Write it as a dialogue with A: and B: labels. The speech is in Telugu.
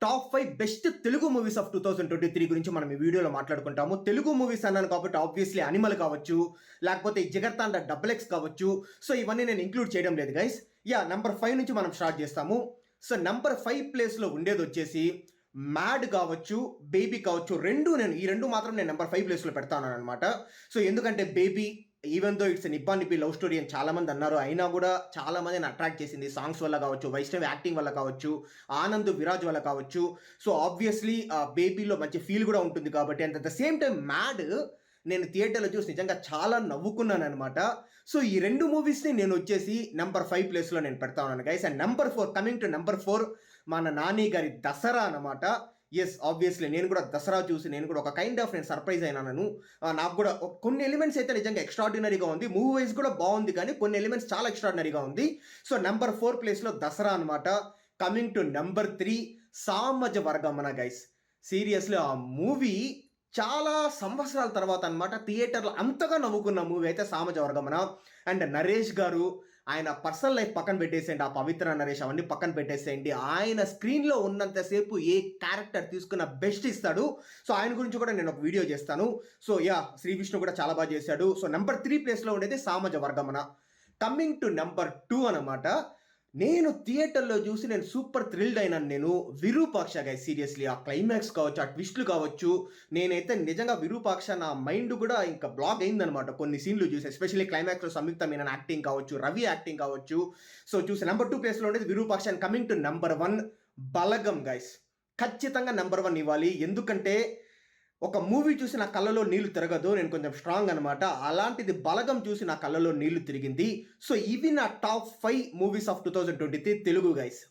A: Top 5 best Telugu movies of 2023 గురించి మనం ఈ వీడియోలో మాట్లాడుకుంటాము. తెలుగు మూవీస్ అన్నాను కాబట్టి ఆబ్వియస్లీ అనిమల్ కావచ్చు, లేకపోతే జగర్తాండ డబుల్ ఎక్స్ కావచ్చు. సో ఇవన్నీ నేను ఇంక్లూడ్ చేయడం లేదు గైస్. నెంబర్ 5 నుంచి మనం స్టార్ట్ చేస్తాము. సో నెంబర్ 5 ప్లేస్లో ఉండేది వచ్చేసి మ్యాడ్ కావచ్చు, బేబీ కావచ్చు. ఈ రెండు మాత్రం నేను నెంబర్ 5 ప్లేస్లో పెడతాను అనమాట. సో ఎందుకంటే బేబీ ఈవెన్ దో ఇట్స్ నిబ్బా నిబ్బి లవ్ స్టోరీ అని చాలామంది అన్నారు, అయినా కూడా చాలామందిని అట్రాక్ట్ చేసింది సాంగ్స్ వల్ల కావచ్చు, వైష్ణవి యాక్టింగ్ వల్ల కావచ్చు, ఆనంద్ విరాజ్ వల్ల కావచ్చు. సో ఆబ్వియస్లీ బేబీలో మంచి ఫీల్ కూడా ఉంటుంది కాబట్టి. And at the same time mad నేను థియేటర్లో చూసి నిజంగా చాలా నవ్వుకున్నాను అనమాట. సో ఈ రెండు మూవీస్ని నేను వచ్చేసి నెంబర్ 5 ప్లేస్లో నేను పెడతా ఉన్నాను guys. And number 4, coming to number 4, మన నాని గారి దసరా అనమాట. ఎస్, ఆబ్వియస్లీ నేను కూడా దసరా చూసి నేను కూడా ఒక కైండ్ ఆఫ్ నేను సర్ప్రైజ్ అయినాను. నాకు కూడా కొన్ని ఎలిమెంట్స్ అయితే నిజంగా ఎక్స్ట్రాడినరీగా ఉంది, మూవీ వైజ్ కూడా బాగుంది, కానీ కొన్ని ఎలిమెంట్స్ చాలా ఎక్స్ట్రాడినరీగా ఉంది. సో నెంబర్ 4 ప్లేస్లో దసరా అనమాట. Coming to number 3, Samajavaragamana guys. Seriously ఆ మూవీ చాలా సంవత్సరాల తర్వాత అనమాట థియేటర్లో అంతగా నవ్వుకున్న మూవీ అయితే సామజ వర్గమన. అండ్ నరేష్ గారు, ఆయన పర్సనల్ లైఫ్ పక్కన పెట్టేసేయండి, ఆ పవిత్ర నరేష్ అవన్నీ పక్కన పెట్టేసేయండి, ఆయన స్క్రీన్లో ఉన్నంతసేపు ఏ క్యారెక్టర్ తీసుకున్న బెస్ట్ ఇస్తాడు. సో ఆయన గురించి కూడా నేను ఒక వీడియో చేస్తాను. సో శ్రీ విష్ణు కూడా చాలా బాగా చేశాడు. సో నెంబర్ 3 ప్లేస్లో ఉండేది సామజ వర్గమన. కమింగ్ టు నెంబర్ 2 అనమాట. నేను థియేటర్లో చూసి నేను సూపర్ థ్రిల్డ్ అయినాను. నేను విరూపాక్ష గైస్. సీరియస్లీ ఆ క్లైమాక్స్ కావచ్చు, ఆ ట్విస్ట్లు కావచ్చు, నేనైతే నిజంగా విరూపాక్ష నా మైండ్ కూడా ఇంకా బ్లాక్ అయిందనమాట కొన్ని సీన్లు చూసి. ఎస్పెషల్లీ క్లైమాక్స్లో సంయుక్త మీనన్ యాక్టింగ్ కావచ్చు, రవి యాక్టింగ్ కావచ్చు. సో చూసి నెంబర్ 2 ప్లేస్లో ఉండేది Virupaksha. And coming to number 1, Balagam guys. ఖచ్చితంగా నెంబర్ 1 ఇవ్వాలి, ఎందుకంటే ఒక మూవీ చూసి నా కళ్ళలో నీళ్లు తిరగదు, నేను కొంచెం స్ట్రాంగ్ అనమాట. అలాంటిది బలగం చూసి నా కళ్ళలో నీళ్లు తిరిగింది. సో ఇవి నా top 5 movies of 2023 Telugu guys.